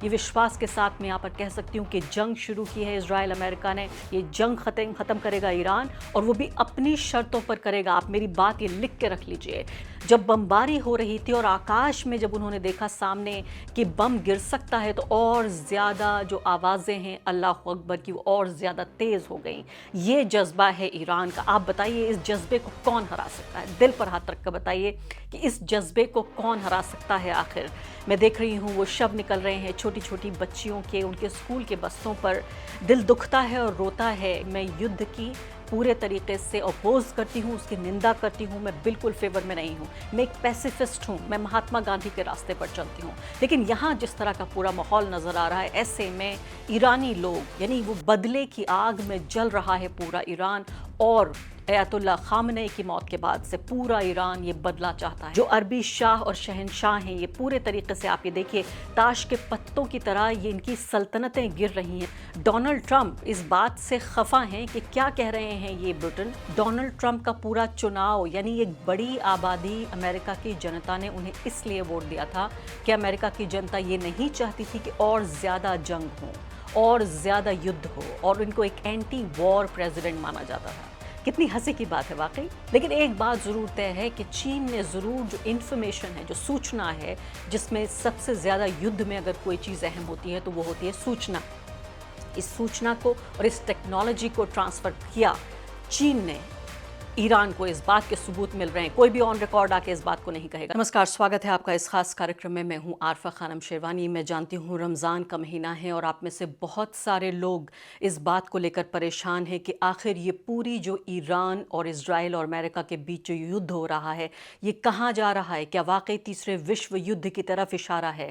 ये विश्वास के साथ मैं यहाँ पर कह सकती हूँ कि जंग शुरू की है इजराइल अमेरिका ने। ये जंग ख़त्म करेगा ईरान, और वो भी अपनी शर्तों पर करेगा। आप मेरी बात ये लिख के रख लीजिए। जब बमबारी हो रही थी और आकाश में जब उन्होंने देखा सामने कि बम गिर सकता है, तो और ज़्यादा जो आवाज़ें हैं अल्लाह अकबर की वो और ज़्यादा तेज़ हो गई। ये जज्बा है ईरान का। आप बताइए इस जज्बे को कौन हरा सकता है? दिल पर हाथ रख कर बताइए कि इस जज्बे को कौन हरा सकता है आखिर। मैं देख रही हूँ वो शव निकल रहे हैं छोटी छोटी बच्चियों के, उनके स्कूल के बसों पर। दिल दुखता है और रोता है। मैं युद्ध की पूरे तरीके से अपोज करती हूँ, उसकी निंदा करती हूँ। मैं बिल्कुल फेवर में नहीं हूँ। मैं एक पैसिफिस्ट हूँ। मैं महात्मा गांधी के रास्ते पर चलती हूँ। लेकिन यहाँ जिस तरह का पूरा माहौल नज़र आ रहा है, ऐसे में ईरानी लोग, यानी वो बदले की आग में जल रहा है पूरा ईरान। और अयतुल्ला खामनेई की मौत के बाद से पूरा ईरान ये बदला चाहता है। जो अरबी शाह और शहनशाह हैं, ये पूरे तरीके से आप ये देखिए ताश के पत्तों की तरह ये इनकी सल्तनतें गिर रही हैं। डोनाल्ड ट्रंप इस बात से खफा हैं कि क्या कह रहे हैं ये ब्रिटेन। डोनाल्ड ट्रंप का पूरा चुनाव, यानी एक बड़ी आबादी अमेरिका की जनता ने उन्हें इसलिए वोट दिया था कि अमेरिका की जनता ये नहीं चाहती थी कि और ज़्यादा जंग हो और ज़्यादा युद्ध हो, और इनको एक एंटी वॉर प्रेसिडेंट माना जाता था। कितनी हंसी की बात है वाकई। लेकिन एक बात ज़रूर तय है कि चीन ने ज़रूर जो इन्फॉर्मेशन है, जो सूचना है, जिसमें सबसे ज़्यादा युद्ध में अगर कोई चीज़ अहम होती है तो वो होती है सूचना। इस सूचना को और इस टेक्नोलॉजी को ट्रांसफ़र किया चीन ने ईरान को। इस बात के सबूत मिल रहे हैं। कोई भी ऑन रिकॉर्ड आके इस बात को नहीं कहेगा। नमस्कार, स्वागत है आपका इस खास कार्यक्रम में। मैं हूं आरफा खानम शेरवानी। मैं जानती हूं रमज़ान का महीना है और आप में से बहुत सारे लोग इस बात को लेकर परेशान हैं कि आखिर ये पूरी जो ईरान और इजराइल और अमेरिका के बीच जो युद्ध हो रहा है, ये कहाँ जा रहा है? क्या वाकई तीसरे विश्व युद्ध की तरफ इशारा है?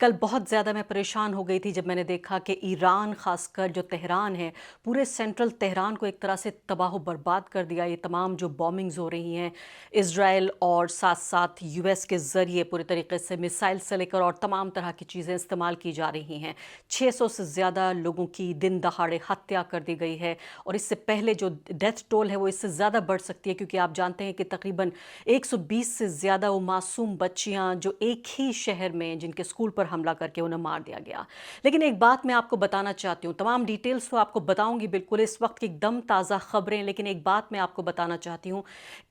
कल बहुत ज़्यादा मैं परेशान हो गई थी जब मैंने देखा कि ईरान, ख़ासकर जो तेहरान है, पूरे सेंट्रल तेहरान को एक तरह से तबाह बर्बाद कर दिया। ये तमाम जो बॉम्बिंग्स हो रही हैं इजराइल और साथ साथ यूएस के ज़रिए पूरे तरीके से मिसाइल से लेकर और तमाम तरह की चीज़ें इस्तेमाल की जा रही हैं। 600 से ज़्यादा लोगों की दिन दहाड़े हत्या कर दी गई है, और इससे पहले जो डेथ टोल है वो इससे ज़्यादा बढ़ सकती है, क्योंकि आप जानते हैं कि तकरीबन 120 से ज़्यादा वो मासूम बच्चियाँ जो एक ही शहर में, जिनके स्कूल पर हमला करके उन्हें मार दिया गया। लेकिन एक बात मैं आपको बताना चाहती हूँ, तमाम डिटेल्स तो आपको बताऊंगी बिल्कुल, इस वक्त की एकदम ताज़ा खबरें। लेकिन एक बात मैं आपको बताना चाहती हूँ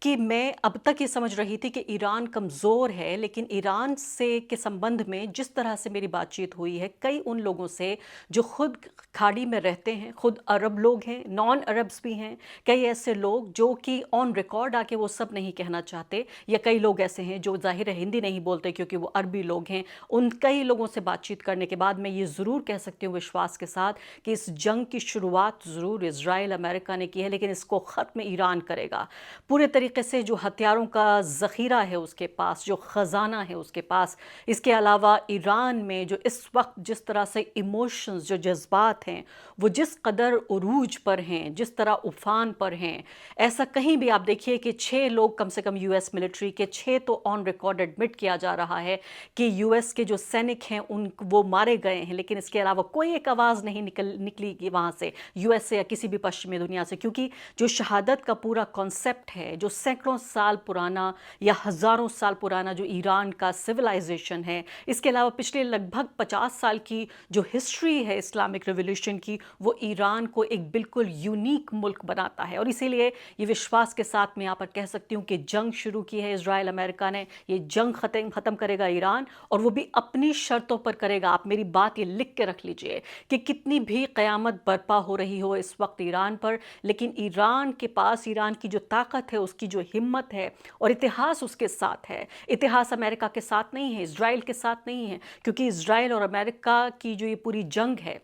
कि मैं अब तक ये समझ रही थी कि ईरान कमज़ोर है, लेकिन ईरान से के संबंध में जिस तरह से मेरी बातचीत हुई है कई उन लोगों से जो खुद खाड़ी में रहते हैं, खुद अरब लोग हैं, नॉन अरब्स भी हैं, कई ऐसे लोग जो कि ऑन रिकॉर्ड आके वो सब नहीं कहना चाहते, या कई लोग ऐसे हैं जो ज़ाहिर है हिंदी नहीं बोलते क्योंकि वो अरबी लोग हैं। उन कई लोगों से बातचीत करने के बाद मैं ये ज़रूर कह सकती हूँ विश्वास के साथ कि इस जंग की शुरुआत ज़रूर इजराइल अमेरिका ने की है, लेकिन इसको ख़त्म ईरान करेगा। पूरे तरीके से जो हथियारों का ज़ख़ीरा है उसके पास, जो ख़जाना है उसके पास, इसके अलावा ईरान में जो इस वक्त जिस तरह से इमोशंस, जो जज्बात हैं, वो जिस कदर उरूज पर हैं, जिस तरह उफान पर हैं, ऐसा कहीं भी आप देखिए कि 6 लोग कम से कम यूएस मिलिट्री के, 6 तो ऑन रिकॉर्ड एडमिट किया जा रहा है कि यूएस के जो सैनिक हैं उन वो मारे गए हैं। लेकिन इसके अलावा कोई एक आवाज़ नहीं निकली कि वहाँ से, यूएस से या किसी भी पश्चिमी दुनिया से, क्योंकि जो शहादत का पूरा कॉन्सेप्ट है, जो सैकड़ों साल पुराना या हज़ारों साल पुराना जो ईरान का सिविलाइजेशन है, इसके अलावा पिछले लगभग 50 साल की जो हिस्ट्री है इस्लामिक रिवॉल्यूशन की, वो ईरान को एक बिल्कुल यूनिक मुल्क बनाता है। और इसीलिए ये विश्वास के साथ मैं यहाँ पर कह सकती हूँ कि जंग शुरू की है इजराइल अमेरिका ने। ये जंग ख़त्म करेगा ईरान, और वो भी अपनी शर्तों पर करेगा। आप मेरी बात ये लिख के रख लीजिए कि कितनी भी क़यामत बर्पा हो रही हो इस वक्त ईरान पर, लेकिन ईरान के पास, ईरान की जो ताकत है, उसकी जो हिम्मत है, और इतिहास उसके साथ है। इतिहास अमेरिका के साथ नहीं है, इजराइल के साथ नहीं है, क्योंकि इजराइल और अमेरिका की जो ये पूरी जंग है,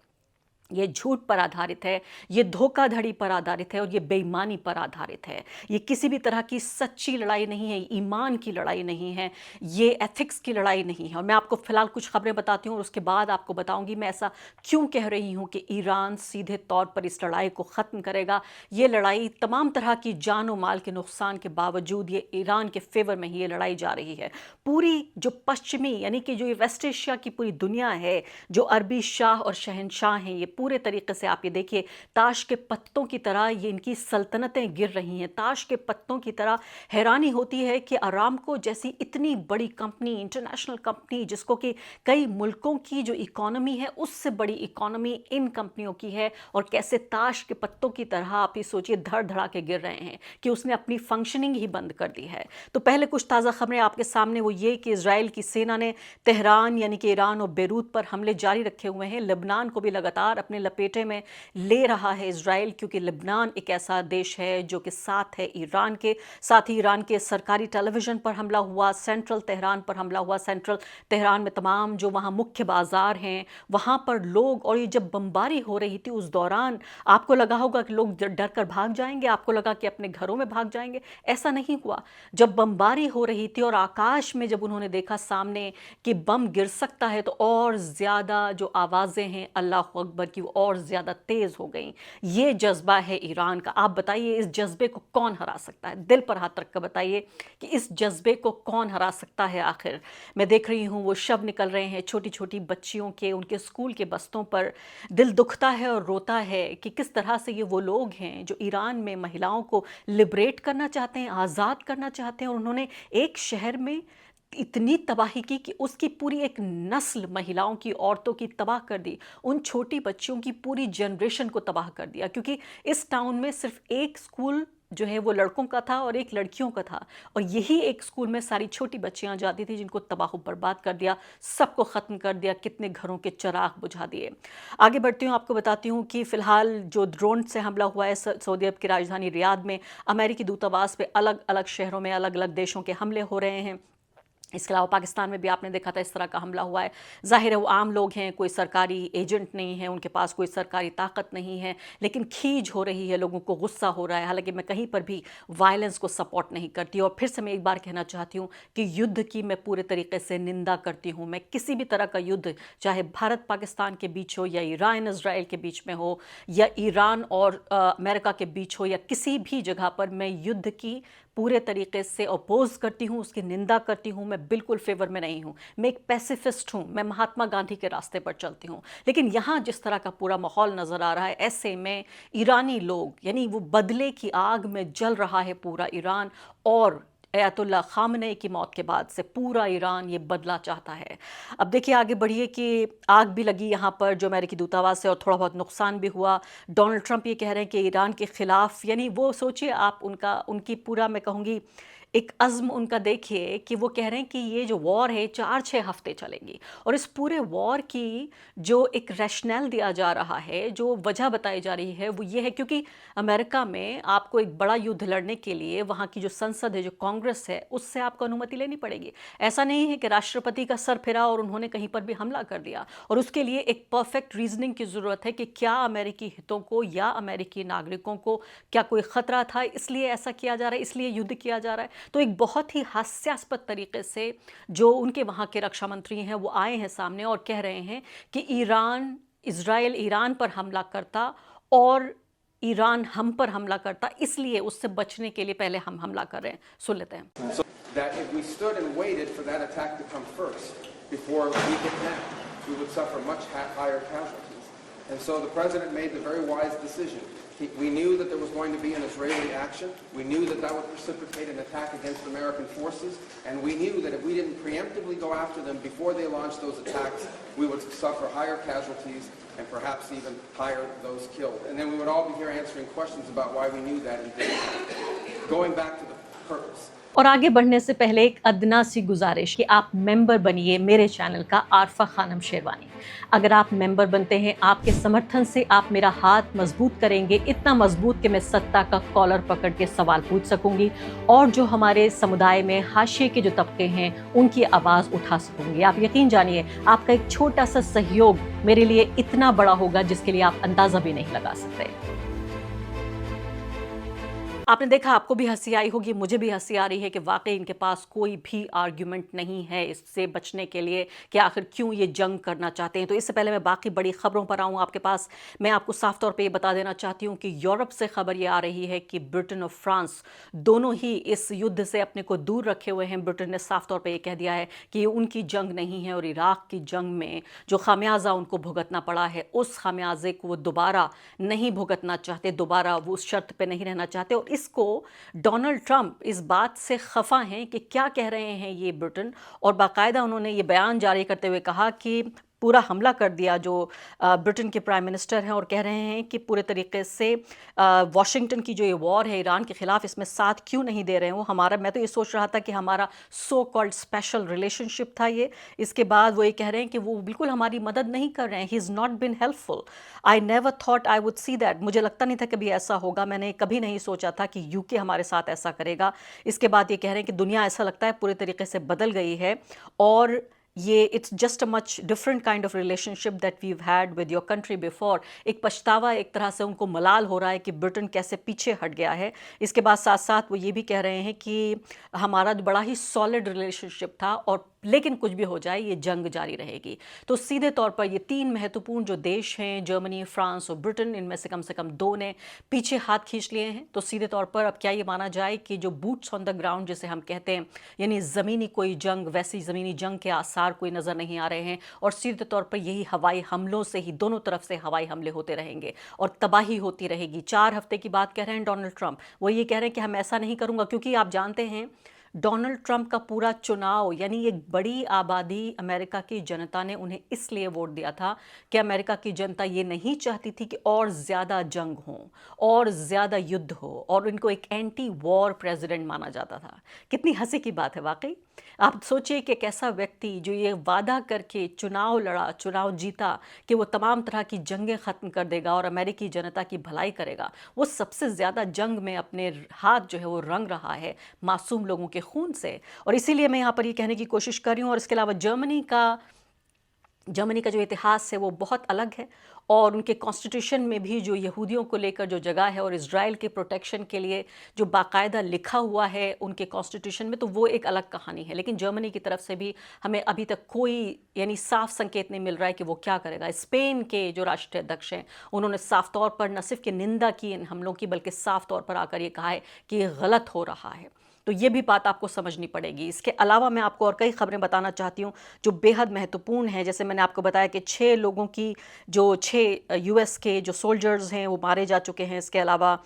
ये झूठ पर आधारित है, ये धोखाधड़ी पर आधारित है और ये बेईमानी पर आधारित है। ये किसी भी तरह की सच्ची लड़ाई नहीं है, ईमान की लड़ाई नहीं है, ये एथिक्स की लड़ाई नहीं है। और मैं आपको फ़िलहाल कुछ खबरें बताती हूँ और उसके बाद आपको बताऊँगी मैं ऐसा क्यों कह रही हूँ कि ईरान सीधे तौर पर इस लड़ाई को ख़त्म करेगा। ये लड़ाई तमाम तरह की जान और माल के नुकसान के बावजूद ये ईरान के फेवर में ही ये लड़ाई जा रही है। पूरी जो पश्चिमी यानी कि जो ये वेस्ट एशिया की पूरी दुनिया है, जो अरबी शाह और शहंशाह हैं, ये पूरे तरीके से आप ये देखिए ताश के पत्तों की तरह ये इनकी सल्तनतें गिर रही हैं। ताश के पत्तों की तरह हैरानी होती है कि अरामको जैसी इतनी बड़ी कंपनी, इंटरनेशनल कंपनी, जिसको कि कई मुल्कों की जो इकोनॉमी है उससे बड़ी इकोनॉमी इन कंपनियों की है, और कैसे ताश के पत्तों की तरह आप ये सोचिए धड़ धड़ा के गिर रहे हैं कि उसने अपनी फंक्शनिंग ही बंद कर दी है। तो पहले कुछ ताज़ा खबरें आपके सामने, वो ये कि इजराइल की सेना ने तेहरान यानी कि ईरान और बेरूत पर हमले जारी रखे हुए हैं। लेबनान को भी लगातार अपने लपेटे में ले रहा है इजराइल, क्योंकि लेबनान एक ऐसा देश है जो कि साथ है ईरान के। साथ ही ईरान के सरकारी टेलीविजन पर हमला हुआ, सेंट्रल तेहरान पर हमला हुआ। सेंट्रल तेहरान में तमाम जो वहाँ मुख्य बाजार हैं वहाँ पर लोग, और ये जब बमबारी हो रही थी उस दौरान आपको लगा होगा कि लोग डर कर भाग जाएंगे, आपको लगा कि अपने घरों में भाग जाएंगे। ऐसा नहीं हुआ। जब बमबारी हो रही थी और आकाश में जब उन्होंने देखा सामने कि बम गिर सकता है, तो और ज़्यादा जो आवाज़ें हैं अल्लाह अकबर की वो और ज़्यादा तेज़ हो गई। ये जज्बा है ईरान का। आप बताइए इस जज्बे को कौन हरा सकता है? दिल पर हाथ रख कर बताइए कि इस जज्बे को कौन हरा सकता है आखिर। मैं देख रही हूँ वो शव निकल रहे हैं छोटी छोटी बच्चियों के, उनके स्कूल के बस्तों पर। दिल दुखता है और रोता है कि किस तरह से ये वो लोग हैं जो ईरान में महिलाओं को लिबरेट करना चाहते हैं, आज़ाद करना चाहते हैं, और उन्होंने एक शहर में इतनी तबाही की कि उसकी पूरी एक नस्ल महिलाओं की, औरतों की तबाह कर दी। उन छोटी बच्चियों की पूरी जनरेशन को तबाह कर दिया, क्योंकि इस टाउन में सिर्फ एक स्कूल जो है वो लड़कों का था और एक लड़कियों का था, और यही एक स्कूल में सारी छोटी बच्चियां जाती थी, जिनको तबाह बर्बाद कर दिया, सबको ख़त्म कर दिया, कितने घरों के चिराग बुझा दिए। आगे बढ़ती हूँ, आपको बताती हूँ कि फ़िलहाल जो ड्रोन से हमला हुआ है सऊदी अरब की राजधानी रियाद में, अमेरिकी दूतावास पे अलग अलग शहरों में अलग अलग देशों के हमले हो रहे हैं। इसके अलावा पाकिस्तान में भी आपने देखा था इस तरह का हमला हुआ है। जाहिर है वो आम लोग हैं, कोई सरकारी एजेंट नहीं है, उनके पास कोई सरकारी ताकत नहीं है, लेकिन खींच हो रही है, लोगों को गुस्सा हो रहा है। हालांकि मैं कहीं पर भी वायलेंस को सपोर्ट नहीं करती, और फिर से मैं एक बार कहना चाहती हूँ कि युद्ध की मैं पूरे तरीके से निंदा करती हूँ। मैं किसी भी तरह का युद्ध, चाहे भारत पाकिस्तान के बीच हो, या ईरान इजराइल के बीच में हो, या ईरान और अमेरिका के बीच हो, या किसी भी जगह पर, मैं युद्ध की पूरे तरीके से अपोज करती हूँ, उसकी निंदा करती हूँ। मैं बिल्कुल फेवर में नहीं हूँ, मैं एक पैसिफिस्ट हूँ, मैं महात्मा गांधी के रास्ते पर चलती हूँ। लेकिन यहाँ जिस तरह का पूरा माहौल नज़र आ रहा है, ऐसे में ईरानी लोग, यानी वो बदले की आग में जल रहा है पूरा ईरान, और अयातुल्ला खामनेई की मौत के बाद से पूरा ईरान ये बदला चाहता है। अब देखिए आगे बढ़िए कि आग भी लगी यहाँ पर जो अमेरिकी दूतावास है, और थोड़ा बहुत नुकसान भी हुआ। डोनाल्ड ट्रंप ये कह रहे हैं कि ईरान के ख़िलाफ़, यानी वो सोचिए आप उनकी पूरा मैं कहूँगी एक अज़्म उनका देखिए कि वो कह रहे हैं कि ये जो वॉर है 4-6 हफ्ते चलेगी, और इस पूरे वॉर की जो एक रैशनल दिया जा रहा है, जो वजह बताई जा रही है, वो ये है क्योंकि अमेरिका में आपको एक बड़ा युद्ध लड़ने के लिए वहाँ की जो संसद है, जो कांग्रेस है, उससे आपको अनुमति लेनी पड़ेगी। ऐसा नहीं है कि राष्ट्रपति का सर फिरा और उन्होंने कहीं पर भी हमला कर दिया, और उसके लिए एक परफेक्ट रीजनिंग की ज़रूरत है कि क्या अमेरिकी हितों को या अमेरिकी नागरिकों को क्या कोई ख़तरा था, इसलिए ऐसा किया जा रहा है, इसलिए युद्ध किया जा रहा है। तो एक बहुत ही हास्यास्पद तरीके से जो उनके वहाँ के रक्षा मंत्री हैं वो आए हैं सामने और कह रहे हैं कि इजराइल ईरान पर हमला करता और ईरान हम पर हमला करता, इसलिए उससे बचने के लिए पहले हम हमला कर रहे हैं। सुन लेते हैं। So that if we stood and waited for that attack to come first before we hit them, we would suffer much higher casualties. And so the president made the very wise decision. We knew that there was going to be an Israeli action. We knew that that would precipitate an attack against American forces. And we knew that if we didn't preemptively go after them before they launched those attacks, we would suffer higher casualties and perhaps even higher those killed. And then we would all be here answering questions about why we knew that and didn't. Going back to the purpose. और आगे बढ़ने से पहले एक अदना सी गुजारिश कि आप मेंबर बनिए मेरे चैनल का आरफा खानम शेरवानी। अगर आप मेंबर बनते हैं, आपके समर्थन से आप मेरा हाथ मजबूत करेंगे, इतना मजबूत कि मैं सत्ता का कॉलर पकड़ के सवाल पूछ सकूंगी और जो हमारे समुदाय में हाशिए के जो तबके हैं उनकी आवाज़ उठा सकूंगी। आप यकीन जानिए, आपका एक छोटा सा सहयोग मेरे लिए इतना बड़ा होगा जिसके लिए आप अंदाज़ा भी नहीं लगा सकते। आपने देखा, आपको भी हंसी आई होगी, मुझे भी हंसी आ रही है कि वाकई इनके पास कोई भी आर्ग्यूमेंट नहीं है इससे बचने के लिए कि आखिर क्यों ये जंग करना चाहते हैं। तो इससे पहले मैं बाकी बड़ी खबरों पर आऊँ आपके पास, मैं आपको साफ तौर पे ये बता देना चाहती हूँ कि यूरोप से खबर ये आ रही है कि ब्रिटेन और फ्रांस दोनों ही इस युद्ध से अपने को दूर रखे हुए हैं। ब्रिटेन ने साफ तौर पर यह कह दिया है कि ये उनकी जंग नहीं है और इराक की जंग में जो खामियाजा उनको भुगतना पड़ा है उस खामियाजे को वो दोबारा नहीं भुगतना चाहते, दोबारा वो उस शर्त पर नहीं रहना चाहते। और इसको डोनाल्ड ट्रंप इस बात से खफा हैं कि क्या कह रहे हैं ये ब्रिटेन, और बाकायदा उन्होंने ये बयान जारी करते हुए कहा कि पूरा हमला कर दिया जो ब्रिटेन के प्राइम मिनिस्टर हैं और कह रहे हैं कि पूरे तरीके से वॉशिंगटन की जो ये वॉर है ईरान के ख़िलाफ़, इसमें साथ क्यों नहीं दे रहे हैं वो हमारा। मैं तो ये सोच रहा था कि हमारा सो कॉल्ड स्पेशल रिलेशनशिप था ये, इसके बाद वो ये कह रहे हैं कि वो बिल्कुल हमारी मदद नहीं कर रहे हैं। He is not been helpful. I never thought I would see that. मुझे लगता नहीं था कभी ऐसा होगा, मैंने कभी नहीं सोचा था कि यूके हमारे साथ ऐसा करेगा। इसके बाद ये कह रहे हैं कि दुनिया ऐसा लगता है पूरे तरीके से बदल गई है और ये it's just a much different kind of relationship that we had with your country before. एक पछतावा, एक तरह से उनको मलाल हो रहा है कि ब्रिटेन कैसे पीछे हट गया है। इसके बाद साथ साथ वो ये भी कह रहे हैं कि हमारा बड़ा ही सॉलिड रिलेशनशिप था और लेकिन कुछ भी हो जाए ये जंग जारी रहेगी। तो सीधे तौर पर ये तीन महत्वपूर्ण जो देश हैं, जर्मनी, फ्रांस और ब्रिटेन, इनमें से कम दो ने पीछे हाथ खींच लिए हैं। तो सीधे तौर पर अब क्या ये माना जाए कि जो बूट्स ऑन द ग्राउंड जिसे हम कहते हैं, यानी ज़मीनी कोई जंग, वैसी ज़मीनी जंग के आसार कोई नज़र नहीं आ रहे हैं और सीधे तौर पर यही हवाई हमलों से ही दोनों तरफ से हवाई हमले होते रहेंगे और तबाही होती रहेगी। 4 हफ्ते की बात कह रहे हैं डोनाल्ड ट्रंप, वो ये कह रहे हैं कि हम ऐसा नहीं करूँगा, क्योंकि आप जानते हैं डोनाल्ड ट्रंप का पूरा चुनाव, यानी एक बड़ी आबादी अमेरिका की जनता ने उन्हें इसलिए वोट दिया था कि अमेरिका की जनता ये नहीं चाहती थी कि और ज़्यादा जंग हो और ज़्यादा युद्ध हो, और इनको एक एंटी वॉर प्रेसिडेंट माना जाता था। कितनी हंसी की बात है वाकई। आप सोचिए कि एक ऐसा व्यक्ति जो ये वादा करके चुनाव लड़ा, चुनाव जीता कि वो तमाम तरह की जंगें ख़त्म कर देगा और अमेरिकी जनता की भलाई करेगा, वो सबसे ज़्यादा जंग में अपने हाथ जो है वो रंग रहा है मासूम लोगों के खून से। और इसीलिए मैं यहाँ पर ये कहने की कोशिश कर रही हूँ। और इसके अलावा जर्मनी का जो इतिहास है वो बहुत अलग है और उनके कॉन्स्टिट्यूशन में भी जो यहूदियों को लेकर जो जगह है और इज़राइल के प्रोटेक्शन के लिए जो बाकायदा लिखा हुआ है उनके कॉन्स्टिट्यूशन में, तो वो एक अलग कहानी है। लेकिन जर्मनी की तरफ से भी हमें अभी तक कोई यानी साफ संकेत नहीं मिल रहा है कि वो क्या करेगा। स्पेन के जो राष्ट्रीय अध्यक्ष हैं उन्होंने साफ तौर पर न सिर्फ कि निंदा की इन हमलों की, बल्कि साफ तौर पर आकर ये कहा है कि ये गलत हो रहा है। तो ये भी बात आपको समझनी पड़ेगी। इसके अलावा मैं आपको और कई खबरें बताना चाहती हूँ जो बेहद महत्वपूर्ण हैं। जैसे मैंने आपको बताया कि 6 लोगों की जो 6 यूएस के जो सोल्जर्स हैं वो मारे जा चुके हैं। इसके अलावा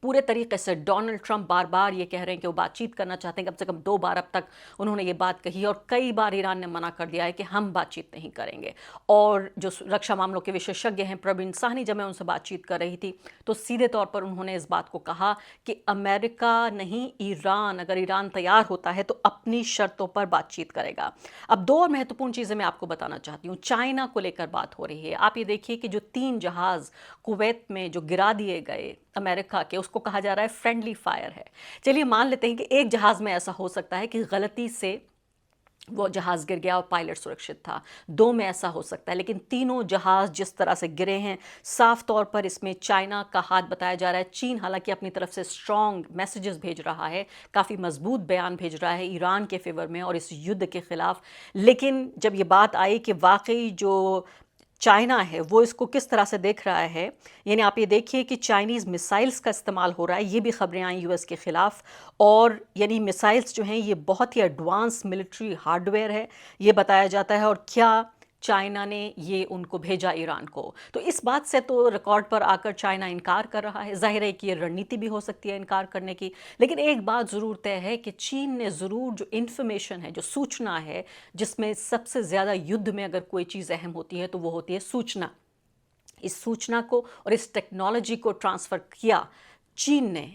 पूरे तरीके से डोनाल्ड ट्रंप बार बार ये कह रहे हैं कि वो बातचीत करना चाहते हैं। कम से कम 2 बार अब तक उन्होंने ये बात कही और कई बार ईरान ने मना कर दिया है कि हम बातचीत नहीं करेंगे। और जो रक्षा मामलों के विशेषज्ञ हैं प्रवीण साहनी, जब मैं उनसे बातचीत कर रही थी तो सीधे तौर पर उन्होंने इस बात को कहा कि अमेरिका नहीं, ईरान, अगर ईरान तैयार होता है तो अपनी शर्तों पर बातचीत करेगा। अब 2 और महत्वपूर्ण चीज़ें मैं आपको बताना चाहती हूँ। चाइना को लेकर बात हो रही है। आप ये देखिए कि जो 3 जहाज़ कुवैत में जो गिरा दिए गए अमेरिका के, उसको कहा जा रहा है फ्रेंडली फायर है। चलिए मान लेते हैं कि एक जहाज़ में ऐसा हो सकता है कि गलती से वो जहाज़ गिर गया और पायलट सुरक्षित था। 2 में ऐसा हो सकता है, लेकिन तीनों जहाज़ जिस तरह से गिरे हैं, साफ तौर पर इसमें चाइना का हाथ बताया जा रहा है। चीन हालांकि अपनी तरफ से स्ट्रॉन्ग मैसेजेस भेज रहा है, काफ़ी मजबूत बयान भेज रहा है ईरान के फेवर में और इस युद्ध के ख़िलाफ़। लेकिन जब ये बात आई कि वाकई जो चाइना है वो इसको किस तरह से देख रहा है, यानी आप ये देखिए कि चाइनीज़ मिसाइल्स का इस्तेमाल हो रहा है। ये भी खबरें आई यूएस के ख़िलाफ़, और यानी मिसाइल्स जो हैं ये बहुत ही एडवांस मिलिट्री हार्डवेयर है ये बताया जाता है। और क्या चाइना ने ये उनको भेजा ईरान को, तो इस बात से तो रिकॉर्ड पर आकर चाइना इनकार कर रहा है। जाहिर है कि ये रणनीति भी हो सकती है इनकार करने की, लेकिन एक बात ज़रूर तय है कि चीन ने ज़रूर जो इन्फॉर्मेशन है, जो सूचना है, जिसमें सबसे ज़्यादा युद्ध में अगर कोई चीज़ अहम होती है तो वो होती है सूचना। इस सूचना को और इस टेक्नोलॉजी को ट्रांसफ़र किया चीन ने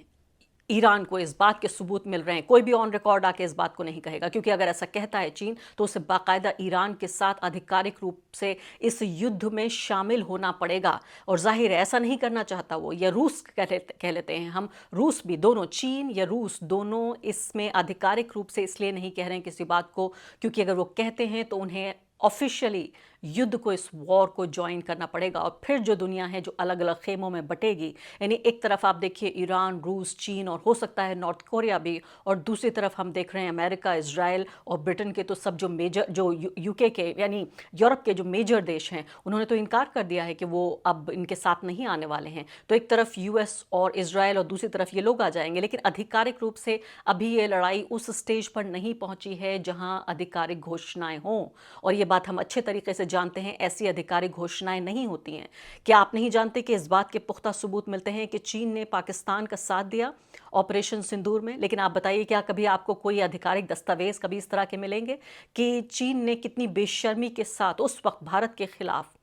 ईरान को इस बात के सबूत मिल रहे हैं। कोई भी ऑन रिकॉर्ड आके इस बात को नहीं कहेगा, क्योंकि अगर ऐसा कहता है चीन तो उसे बाकायदा ईरान के साथ आधिकारिक रूप से इस युद्ध में शामिल होना पड़ेगा। और जाहिर है ऐसा नहीं करना चाहता वो, या रूस कह लेते हैं हम, रूस भी, दोनों चीन या रूस दोनों इसमें आधिकारिक रूप से इसलिए नहीं कह रहे हैं किसी बात को, क्योंकि अगर वो कहते हैं तो उन्हें ऑफिशियली युद्ध को, इस वॉर को ज्वाइन करना पड़ेगा। और फिर जो दुनिया है जो अलग अलग खेमों में बटेगी, यानी एक तरफ आप देखिए ईरान, रूस, चीन और हो सकता है नॉर्थ कोरिया भी, और दूसरी तरफ हम देख रहे हैं अमेरिका, इजराइल और ब्रिटेन के तो सब जो मेजर, जो यूके के यानी यूरोप के जो मेजर देश हैं, उन्होंने तो इनकार कर दिया है कि वो अब इनके साथ नहीं आने वाले हैं। तो एक तरफ यूएस और इजराइल और दूसरी तरफ ये लोग आ जाएंगे, लेकिन आधिकारिक रूप से अभी ये लड़ाई उस स्टेज पर नहीं पहुंची है जहां आधिकारिक घोषणाएं हों। और ये बात हम अच्छे तरीके से जानते हैं, ऐसी आधिकारिक घोषणाएं नहीं होती हैं। क्या आप नहीं जानते कि इस बात के पुख्ता सबूत मिलते हैं कि चीन ने पाकिस्तान का साथ दिया ऑपरेशन सिंदूर में? लेकिन आप बताइए, क्या कभी आपको कोई आधिकारिक दस्तावेज कभी इस तरह के मिलेंगे कि चीन ने कितनी बेशर्मी के साथ उस वक्त भारत के खिलाफ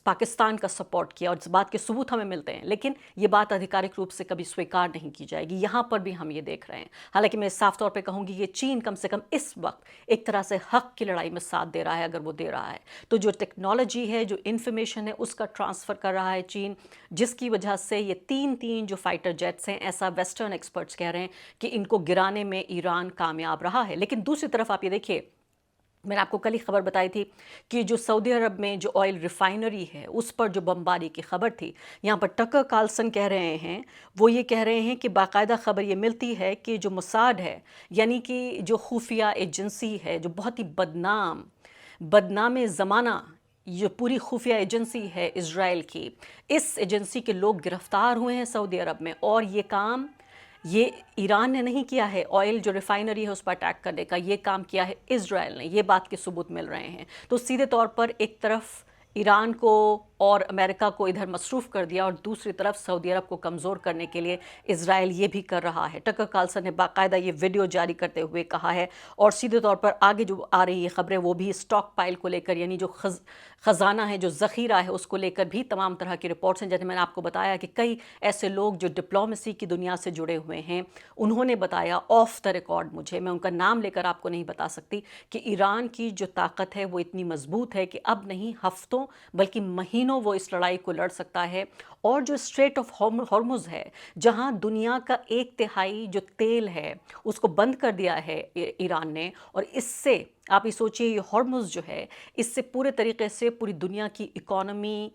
पाकिस्तान का सपोर्ट किया, और इस बात के सबूत हमें मिलते हैं, लेकिन ये बात आधिकारिक रूप से कभी स्वीकार नहीं की जाएगी। यहाँ पर भी हम ये देख रहे हैं। हालांकि मैं साफ तौर पे कहूँगी कि चीन कम से कम इस वक्त एक तरह से हक की लड़ाई में साथ दे रहा है। अगर वो दे रहा है तो जो टेक्नोलॉजी है, जो इन्फॉर्मेशन है, उसका ट्रांसफ़र कर रहा है चीन, जिसकी वजह से ये तीन जो फाइटर जेट्स हैं, ऐसा वेस्टर्न एक्सपर्ट्स कह रहे हैं कि इनको गिराने में ईरान कामयाब रहा है। लेकिन दूसरी तरफ आप ये देखिए, मैंने आपको कल ही खबर बताई थी कि जो सऊदी अरब में जो ऑयल रिफाइनरी है उस पर जो बमबारी की खबर थी, यहाँ पर टकर कार्लसन कह रहे हैं, वो ये कह रहे हैं कि बाकायदा खबर ये मिलती है कि जो मोसाद है, यानी कि जो खुफिया एजेंसी है, जो बहुत ही बदनाम ज़माना जो पूरी खुफिया एजेंसी है इजराइल की, इस एजेंसी के लोग गिरफ्तार हुए हैं सऊदी अरब में। और ये काम ये ईरान ने नहीं किया है, ऑयल जो रिफाइनरी है उस पर अटैक करने का, ये काम किया है इजराइल ने। ये बात के सबूत मिल रहे हैं। तो सीधे तौर पर एक तरफ ईरान को और अमेरिका को इधर मसरूफ़ कर दिया, और दूसरी तरफ सऊदी अरब को कमज़ोर करने के लिए इजराइल ये भी कर रहा है। टकर कार्लसन ने बाकायदा ये वीडियो जारी करते हुए कहा है। और सीधे तौर पर आगे जो आ रही है खबरें, वो भी स्टॉक पाइल को लेकर, यानी जो ख़जाना है, जो ज़ख़ीरा है, उसको लेकर भी तमाम तरह की रिपोर्ट्स हैं। जैसे मैंने आपको बताया कि कई ऐसे लोग जो डिप्लोमेसी की दुनिया से जुड़े हुए हैं, उन्होंने बताया ऑफ द रिकॉर्ड मुझे, मैं उनका नाम लेकर आपको नहीं बता सकती, कि ईरान की जो ताकत है वो इतनी मजबूत है कि अब नहीं हफ्तों बल्कि महीनों वो इस लड़ाई को लड़ सकता है। और जो स्ट्रेट ऑफ हॉर्मुज़ है, जहां दुनिया का 1/3 जो तेल है उसको बंद कर दिया है ईरान ने, और इससे आप ये सोचिए, ये हॉर्मुज़ जो है, इससे पूरे तरीके से पूरी दुनिया की इकोनॉमी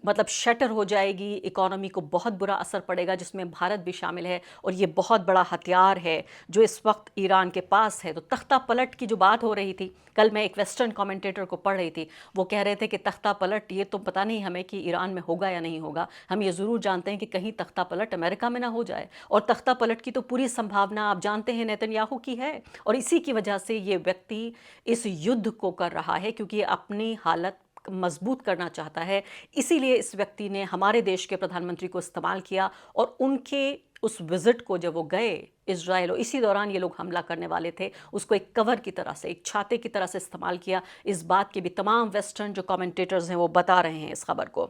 मतलब शटर हो जाएगी, इकोनॉमी को बहुत बुरा असर पड़ेगा, जिसमें भारत भी शामिल है। और ये बहुत बड़ा हथियार है जो इस वक्त ईरान के पास है। तो तख्ता पलट की जो बात हो रही थी, कल मैं एक वेस्टर्न कमेंटेटर को पढ़ रही थी, वो कह रहे थे कि तख्ता पलट ये तो पता नहीं हमें कि ईरान में होगा या नहीं होगा, हम ये ज़रूर जानते हैं कि कहीं तख्ता पलट अमेरिका में ना हो जाए। और तख्ता पलट की तो पूरी संभावना आप जानते हैं नेतन्याहू की है, और इसी की वजह से ये व्यक्ति इस युद्ध को कर रहा है, क्योंकि ये अपनी हालत मजबूत करना चाहता है। इसीलिए इस व्यक्ति ने हमारे देश के प्रधानमंत्री को इस्तेमाल किया, और उनके उस विजिट को जब वो गए इजराइल, और इसी दौरान ये लोग हमला करने वाले थे, उसको एक कवर की तरह से, एक छाते की तरह से इस्तेमाल किया। इस बात के भी तमाम वेस्टर्न जो कमेंटेटर्स हैं वो बता रहे हैं इस खबर को।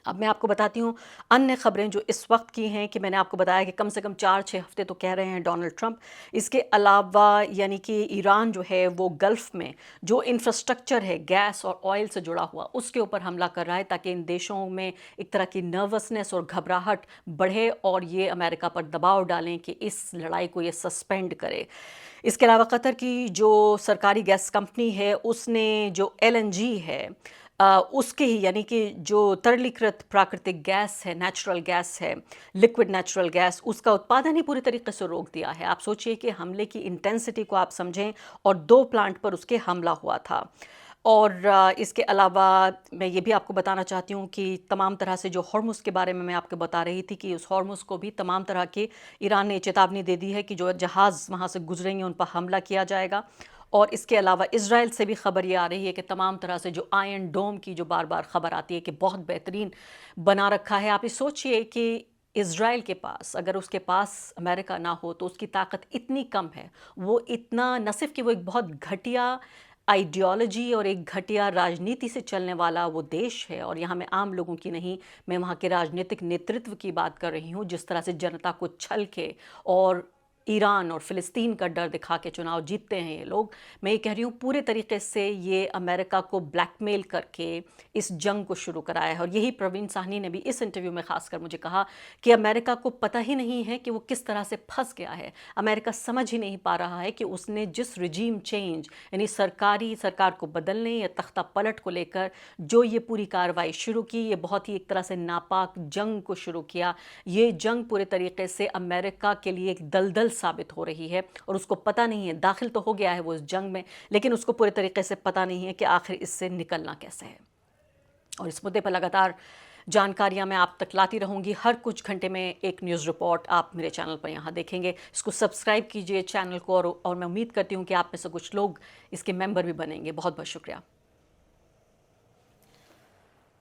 अब मैं आपको बताती हूँ अन्य खबरें जो इस वक्त की हैं, कि मैंने आपको बताया कि कम से कम 4-6 हफ्ते तो कह रहे हैं डोनाल्ड ट्रंप। इसके अलावा यानी कि ईरान जो है वो गल्फ़ में जो इंफ्रास्ट्रक्चर है गैस और ऑयल से जुड़ा हुआ, उसके ऊपर हमला कर रहा है, ताकि इन देशों में एक तरह की नर्वसनेस और घबराहट बढ़े, और ये अमेरिका पर दबाव डालें कि इस लड़ाई को ये सस्पेंड करे। इसके अलावा कतर की जो सरकारी गैस कंपनी है, उसने जो LNG है उसके ही यानी कि जो तरलीकृत प्राकृतिक गैस है, नेचुरल गैस है, लिक्विड नेचुरल गैस, उसका उत्पादन ही पूरी तरीके से रोक दिया है। आप सोचिए कि हमले की इंटेंसिटी को आप समझें, और 2 प्लांट पर उसके हमला हुआ था। और इसके अलावा मैं ये भी आपको बताना चाहती हूँ कि तमाम तरह से जो हॉर्मुज़ के बारे में मैं आपको बता रही थी, कि उस हॉर्मुज़ को भी तमाम तरह के ईरान ने चेतावनी दे दी है कि जो जहाज़ वहाँ से गुजरेंगे उन पर हमला किया जाएगा। और इसके अलावा इजराइल से भी खबर ये आ रही है कि तमाम तरह से जो आयरन डोम की जो बार बार खबर आती है कि बहुत बेहतरीन बना रखा है। आप ये सोचिए कि इजराइल के पास, अगर उसके पास अमेरिका ना हो तो उसकी ताकत इतनी कम है, वो इतना, न सिर्फ कि वो एक बहुत घटिया आइडियोलॉजी और एक घटिया राजनीति से चलने वाला वो देश है। और यहाँ मैं आम लोगों की नहीं, मैं वहाँ के राजनीतिक नेतृत्व की बात कर रही हूँ, जिस तरह से जनता को छल के और ईरान और फ़िलिस्तीन का डर दिखा के चुनाव जीतते हैं ये लोग। मैं ये कह रही हूँ पूरे तरीके से ये अमेरिका को ब्लैकमेल करके इस जंग को शुरू कराया है। और यही प्रवीण साहनी ने भी इस इंटरव्यू में खासकर मुझे कहा कि अमेरिका को पता ही नहीं है कि वो किस तरह से फंस गया है। अमेरिका समझ ही नहीं पा रहा है कि उसने जिस रिजीम चेंज यानी सरकार को बदलने या तख्ता पलट को लेकर जो ये पूरी कार्रवाई शुरू की, ये बहुत ही एक तरह से नापाक जंग को शुरू किया। ये जंग पूरे तरीके से अमेरिका के लिए एक दलदल साबित हो रही है और उसको पता नहीं है, दाखिल तो हो गया है वो इस जंग में, लेकिन उसको पूरे तरीके से पता नहीं है कि आखिर इससे निकलना कैसे है। और इस मुद्दे पर लगातार जानकारियां मैं आप तक लाती रहूंगी। हर कुछ घंटे में एक न्यूज़ रिपोर्ट आप मेरे चैनल पर यहाँ देखेंगे। इसको सब्सक्राइब कीजिए चैनल को, और मैं उम्मीद करती हूँ कि आप में से कुछ लोग इसके मेंबर भी बनेंगे। बहुत बहुत शुक्रिया।